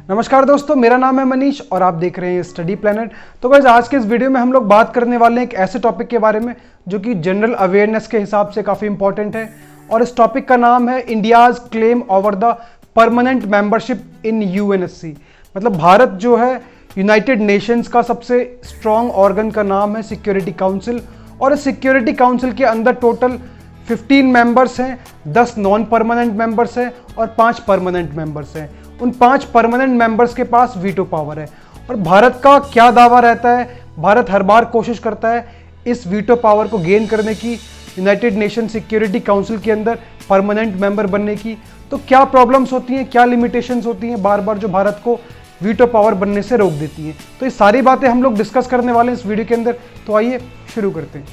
नमस्कार दोस्तों, मेरा नाम है मनीष और आप देख रहे हैं स्टडी प्लैनेट। तो गाइस, आज के इस वीडियो में हम लोग बात करने वाले हैं एक ऐसे टॉपिक के बारे में जो कि जनरल अवेयरनेस के हिसाब से काफ़ी इंपॉर्टेंट है। और इस टॉपिक का नाम है India's claim over the permanent membership in UNSC. मतलब भारत जो है यूनाइटेड नेशंस का सबसे स्ट्रॉन्ग ऑर्गन का नाम है सिक्योरिटी काउंसिल। और इस सिक्योरिटी काउंसिल के अंदर टोटल 15 मेंबर्स हैं, 10 नॉन परमानेंट मेंबर्स हैं और 5 परमानेंट मेंबर्स हैं। उन 5 परमानेंट मेंबर्स के पास वीटो पावर है। और भारत का क्या दावा रहता है? भारत हर बार कोशिश करता है इस वीटो पावर को गेन करने की, यूनाइटेड नेशन सिक्योरिटी काउंसिल के अंदर परमानेंट मेंबर बनने की। तो क्या प्रॉब्लम्स होती हैं, क्या लिमिटेशंस होती हैं बार बार जो भारत को वीटो पावर बनने से रोक देती हैं? तो ये सारी बातें हम लोग डिस्कस करने वाले हैं इस वीडियो के अंदर। तो आइए शुरू करते हैं।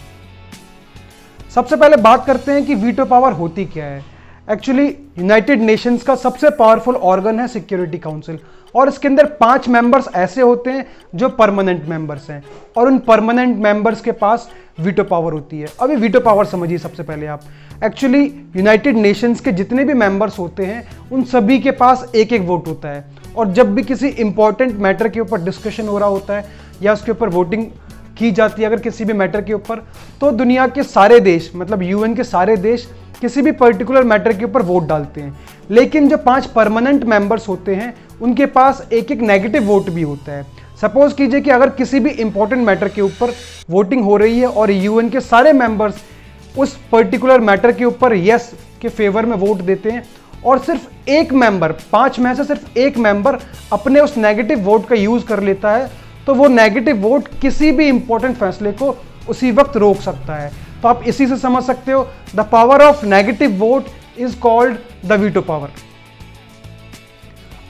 सबसे पहले बात करते हैं कि वीटो पावर होती क्या है। एक्चुअली यूनाइटेड नेशंस का सबसे पावरफुल ऑर्गन है सिक्योरिटी काउंसिल और इसके अंदर 5 मेंबर्स ऐसे होते हैं जो परमानेंट मेंबर्स हैं और उन परमानेंट मेंबर्स के पास वीटो पावर होती है। अभी वीटो पावर समझिए सबसे पहले आप। एक्चुअली यूनाइटेड नेशंस के जितने भी मेंबर्स होते हैं उन सभी के पास एक एक वोट होता है। और जब भी किसी इंपॉर्टेंट मैटर के ऊपर डिस्कशन हो रहा होता है या उसके ऊपर वोटिंग की जाती है अगर किसी भी मैटर के ऊपर, तो दुनिया के सारे देश मतलब यूएन के सारे देश किसी भी पर्टिकुलर मैटर के ऊपर वोट डालते हैं। लेकिन जो 5 परमानेंट मेंबर्स होते हैं उनके पास एक एक नेगेटिव वोट भी होता है। सपोज कीजिए कि अगर किसी भी इंपॉर्टेंट मैटर के ऊपर वोटिंग हो रही है और यूएन के सारे मेंबर्स उस पर्टिकुलर मैटर के ऊपर यस के फेवर में वोट देते हैं और सिर्फ एक मेंबर, 5 में से सिर्फ एक मेंबर अपने उस नेगेटिव वोट का यूज कर लेता है, तो वो नेगेटिव वोट किसी भी इंपॉर्टेंट फैसले को उसी वक्त रोक सकता है। तो आप इसी से समझ सकते हो the power of negative vote is called the veto power.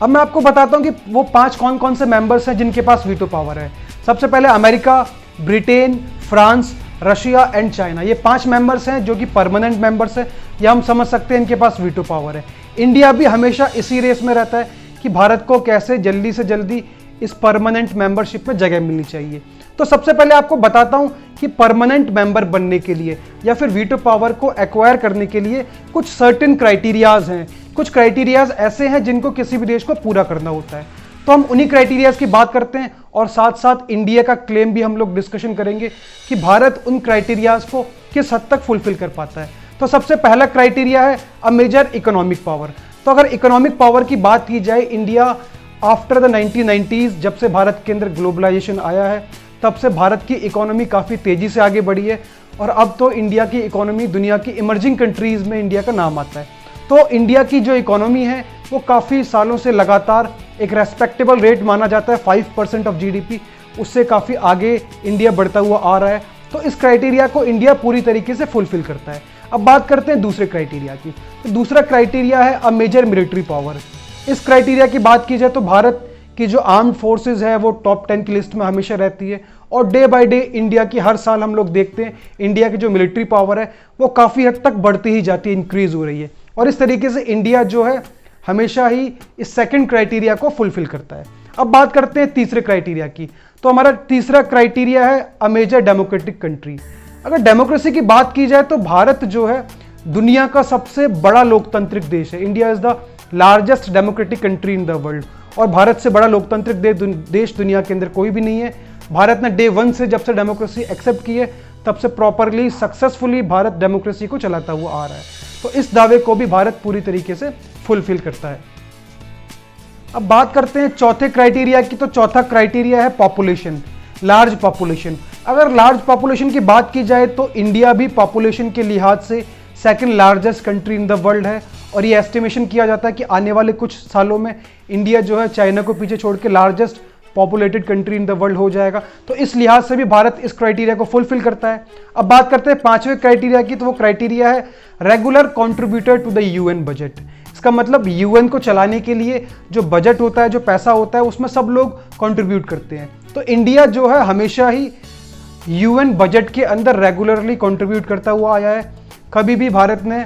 अब मैं आपको बताता हूं कि वो 5 कौन कौन से मेंबर्स हैं जिनके पास वीटो पावर है। सबसे पहले America, Britain, France, Russia and China. ये 5 मेंबर्स हैं जो कि परमानेंट मेंबर्स हैं, या हम समझ सकते हैं इनके पास वीटो पावर है। इंडिया भी हमेशा इसी रेस में रहता है कि भारत को कैसे जल्दी से जल्दी इस परमानेंट मेंबरशिप में जगह मिलनी चाहिए। तो सबसे पहले आपको बताता हूं कि परमानेंट मेंबर बनने के लिए या फिर वीटो पावर को एक्वायर करने के लिए कुछ सर्टेन क्राइटेरियाज हैं। कुछ क्राइटेरियाज ऐसे हैं जिनको किसी भी देश को पूरा करना होता है। तो हम उन्हीं क्राइटेरियाज की बात करते हैं और साथ साथ इंडिया का क्लेम भी हम लोग डिस्कशन करेंगे कि भारत उन क्राइटेरियाज को किस हद तक फुलफिल कर पाता है। तो सबसे पहला क्राइटेरिया है अ मेजर इकोनॉमिक पावर। तो अगर इकोनॉमिक पावर की बात की जाए, इंडिया आफ्टर द 1990s जब से भारत के अंदर ग्लोबलाइजेशन आया है तब से भारत की इकोनॉमी काफ़ी तेज़ी से आगे बढ़ी है और अब तो इंडिया की इकोनॉमी दुनिया की इमर्जिंग कंट्रीज़ में इंडिया का नाम आता है। तो इंडिया की जो इकोनॉमी है वो काफ़ी सालों से लगातार एक रेस्पेक्टेबल रेट माना जाता है 5% ऑफ जीडीपी, उससे काफ़ी आगे इंडिया बढ़ता हुआ आ रहा है। तो इस क्राइटेरिया को इंडिया पूरी तरीके से फुलफिल करता है। अब बात करते हैं दूसरे क्राइटेरिया की। तो दूसरा क्राइटेरिया है अ मेजर मिलिट्री पावर। इस क्राइटेरिया की बात की जाए तो भारत की जो आर्म्ड फोर्सेस है वो टॉप 10 की लिस्ट में हमेशा रहती है और डे बाय डे इंडिया की हर साल हम लोग देखते हैं इंडिया की जो मिलिट्री पावर है वो काफ़ी हद तक बढ़ती ही जाती है, इंक्रीज हो रही है। और इस तरीके से इंडिया जो है हमेशा ही इस सेकंड क्राइटेरिया को फुलफिल करता है। अब बात करते हैं तीसरे क्राइटेरिया की। तो हमारा तीसरा क्राइटेरिया है अ मेजर डेमोक्रेटिक कंट्री। अगर डेमोक्रेसी की बात की जाए तो भारत जो है दुनिया का सबसे बड़ा लोकतांत्रिक देश है। India is the largest democratic country in the world और भारत से बड़ा लोकतांत्रिक देश दुनिया के अंदर कोई भी नहीं है। भारत ने डे 1 से जब से डेमोक्रेसी एक्सेप्ट की है तब से प्रॉपरली सक्सेसफुली भारत डेमोक्रेसी को चलाता हुआ आ रहा है। तो इस दावे को भी भारत पूरी तरीके से फुलफिल करता है। अब बात करते हैं चौथे क्राइटेरिया की। तो चौथा क्राइटेरिया है पॉपुलेशन, लार्ज पॉपुलेशन। अगर लार्ज पॉपुलेशन की बात की जाए तो इंडिया भी पॉपुलेशन के लिहाज से second largest country in the world है और ये एस्टिमेशन किया जाता है कि आने वाले कुछ सालों में इंडिया जो है चाइना को पीछे छोड़ के largest populated country in the world हो जाएगा। तो इस लिहाज से भी भारत इस क्राइटेरिया को फुलफिल करता है। अब बात करते हैं 5वें क्राइटेरिया की। तो वो क्राइटेरिया है regular contributor to the UN budget. इसका मतलब यूएन को चलाने के लिए जो बजट होता है, जो पैसा होता है, उसमें सब लोग कंट्रीब्यूट करते हैं। तो इंडिया जो है हमेशा ही यूएन बजट के अंदर रेगुलरली कंट्रीब्यूट करता हुआ आया है। कभी भी भारत ने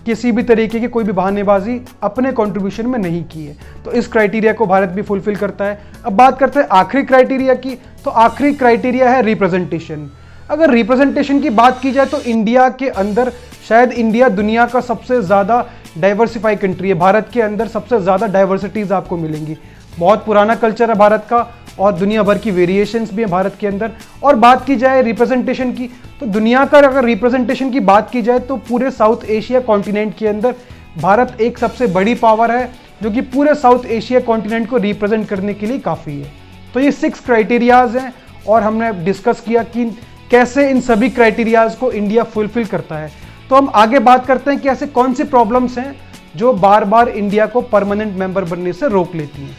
किसी भी तरीके की कोई भी बहानेबाजी अपने कंट्रीब्यूशन में नहीं की है। तो इस क्राइटेरिया को भारत भी फुलफिल करता है। अब बात करते हैं आखिरी क्राइटेरिया की। तो आखिरी क्राइटेरिया है रिप्रेजेंटेशन। अगर रिप्रेजेंटेशन की बात की जाए तो इंडिया के अंदर शायद इंडिया दुनिया का सबसे ज़्यादा डाइवर्सिफाई कंट्री है। भारत के अंदर सबसे ज़्यादा डाइवर्सिटीज़ आपको मिलेंगी। बहुत पुराना कल्चर है भारत का और दुनिया भर की वेरिएशंस भी हैं भारत के अंदर। और बात की जाए रिप्रेजेंटेशन की, तो दुनिया का अगर रिप्रेजेंटेशन की बात की जाए तो पूरे साउथ एशिया कॉन्टिनेंट के अंदर भारत एक सबसे बड़ी पावर है जो कि पूरे साउथ एशिया कॉन्टिनेंट को रिप्रेजेंट करने के लिए काफ़ी है। तो ये 6 क्राइटेरियाज हैं और हमने डिस्कस किया कि कैसे इन सभी क्राइटेरियाज को इंडिया फुलफिल करता है। तो हम आगे बात करते हैं कि ऐसे कौन सी प्रॉब्लम्स हैं जो बार बार इंडिया को परमानेंट मेंबर बनने से रोक लेती हैं।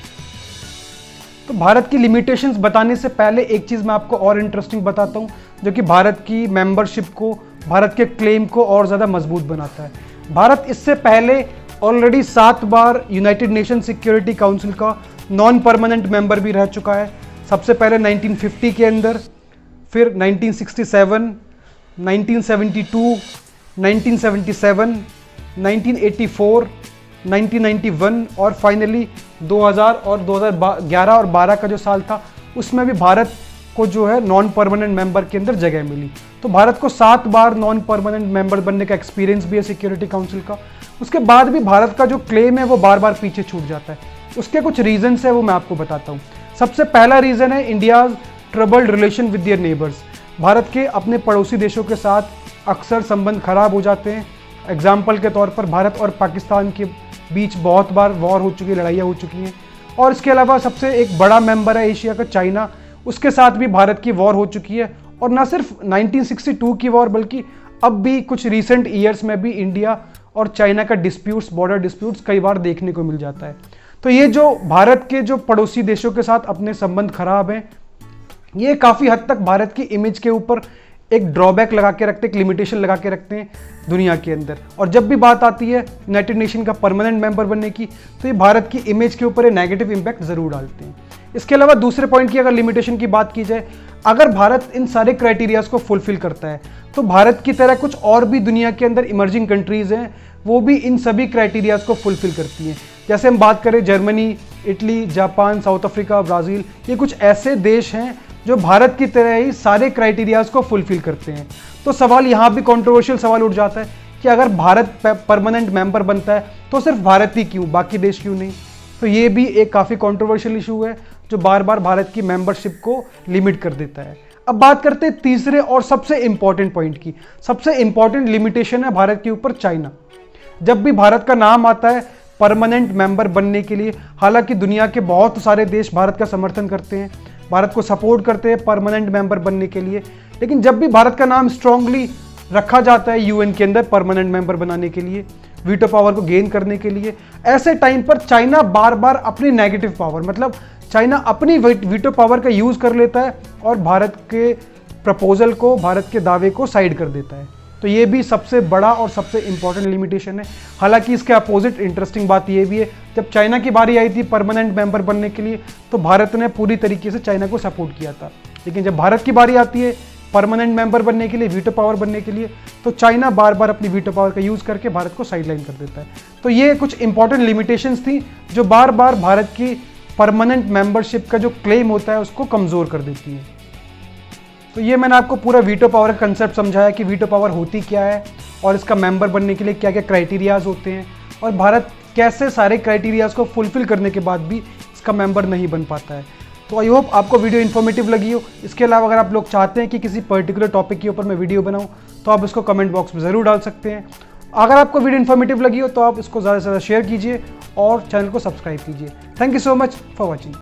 तो भारत की लिमिटेशंस बताने से पहले एक चीज़ मैं आपको और इंटरेस्टिंग बताता हूं जो कि भारत की मेंबरशिप को, भारत के क्लेम को और ज़्यादा मजबूत बनाता है। भारत इससे पहले ऑलरेडी 7 बार यूनाइटेड नेशन सिक्योरिटी काउंसिल का नॉन परमानेंट मेंबर भी रह चुका है। सबसे पहले 1950 के अंदर, फिर 1967, 1972, 1977, 1984, 1991 और फाइनली 2000 और 2011 और 12 का जो साल था उसमें भी भारत को जो है नॉन परमानेंट मेंबर के अंदर जगह मिली। तो भारत को 7 बार नॉन परमानेंट मेंबर बनने का एक्सपीरियंस भी है सिक्योरिटी काउंसिल का। उसके बाद भी भारत का जो क्लेम है वो बार बार पीछे छूट जाता है। उसके कुछ रीजंस है वो मैं आपको बताता हूँ। सबसे पहला रीजन है India's troubled relation with their neighbours. Bharat के अपने पड़ोसी देशों के साथ अक्सर संबंध खराब हो जाते हैं। एग्जाम्पल के तौर पर भारत और पाकिस्तान के बीच बहुत बार वॉर हो चुकी है, लड़ाइयाँ हो चुकी हैं। और इसके अलावा सबसे एक बड़ा मेंबर है एशिया का चाइना, उसके साथ भी भारत की वॉर हो चुकी है। और ना सिर्फ 1962 की वॉर बल्कि अब भी कुछ रिसेंट ईयर्स में भी इंडिया और चाइना का डिस्प्यूट्स, बॉर्डर डिस्प्यूट्स कई बार देखने को मिल जाता है। तो ये जो भारत के जो पड़ोसी देशों के साथ अपने संबंध खराब हैं, ये काफ़ी हद तक भारत की इमेज के ऊपर एक ड्रॉबैक लगा के रखते हैं, एक लिमिटेशन लगा के रखते हैं दुनिया के अंदर। और जब भी बात आती है यूनाइटेड नेशन का परमानेंट मेंबर बनने की तो ये भारत की इमेज के ऊपर एक नेगेटिव इंपैक्ट जरूर डालते हैं। इसके अलावा दूसरे पॉइंट की अगर लिमिटेशन की बात की जाए, अगर भारत इन सारे क्राइटेरियाज को फुलफिल करता है तो भारत की तरह कुछ और भी दुनिया के अंदर इमर्जिंग कंट्रीज हैं, वो भी इन सभी क्राइटेरियाज को फुलफिल करती हैं। जैसे हम बात करें Germany, Italy, Japan, south Africa, Brazil, ये कुछ ऐसे देश हैं जो भारत की तरह ही सारे क्राइटेरियाज को फुलफिल करते हैं। तो सवाल यहाँ भी कंट्रोवर्शियल सवाल उठ जाता है कि अगर भारत परमानेंट मेंबर बनता है तो सिर्फ भारत ही क्यों, बाकी देश क्यों नहीं। तो ये भी एक काफ़ी कंट्रोवर्शियल इशू है जो बार बार भारत की मेंबरशिप को लिमिट कर देता है। अब बात करते हैं तीसरे और सबसे इंपॉर्टेंट पॉइंट की। सबसे इंपॉर्टेंट लिमिटेशन है भारत के ऊपर चाइना। जब भी भारत का नाम आता है परमानेंट मेंबर बनने के लिए, हालांकि दुनिया के बहुत सारे देश भारत का समर्थन करते हैं, भारत को सपोर्ट करते हैं परमानेंट मेंबर बनने के लिए, लेकिन जब भी भारत का नाम स्ट्रांगली रखा जाता है यूएन के अंदर परमानेंट मेंबर बनाने के लिए, वीटो पावर को गेन करने के लिए, ऐसे टाइम पर चाइना बार बार अपनी नेगेटिव पावर, मतलब चाइना अपनी वीटो पावर का यूज कर लेता है और भारत के प्रपोजल को, भारत के दावे को साइड कर देता है। तो ये भी सबसे बड़ा और सबसे इंपॉर्टेंट लिमिटेशन है। हालांकि इसके अपोजिट इंटरेस्टिंग बात ये भी है, जब चाइना की बारी आई थी परमानेंट मेंबर बनने के लिए तो भारत ने पूरी तरीके से चाइना को सपोर्ट किया था, लेकिन जब भारत की बारी आती है परमानेंट मेंबर बनने के लिए, वीटो पावर बनने के लिए, तो चाइना बार बार अपनी वीटो पावर का यूज़ करके भारत को साइडलाइन कर देता है। तो ये कुछ इंपॉर्टेंट लिमिटेशंस थी जो बार बार भारत की परमानेंट मेंबरशिप का जो क्लेम होता है उसको कमज़ोर कर देती है। तो ये मैंने आपको पूरा वीटो पावर का कंसेप्ट समझाया कि वीटो पावर होती क्या है और इसका मेंबर बनने के लिए क्या क्या क्राइटेरियाज होते हैं और भारत कैसे सारे क्राइटेरियाज को फुलफिल करने के बाद भी इसका मेंबर नहीं बन पाता है। तो आई होप आपको वीडियो इन्फॉर्मेटिव लगी हो। इसके अलावा अगर आप लोग चाहते हैं कि किसी पर्टिकुलर टॉपिक के ऊपर मैं वीडियो बनाऊं तो आप इसको कमेंट बॉक्स में ज़रूर डाल सकते हैं। अगर आपको वीडियो इन्फॉर्मेटिव लगी हो तो आप इसको ज़्यादा से ज़्यादा शेयर कीजिए और चैनल को सब्सक्राइब कीजिए। Thank you so much for watching.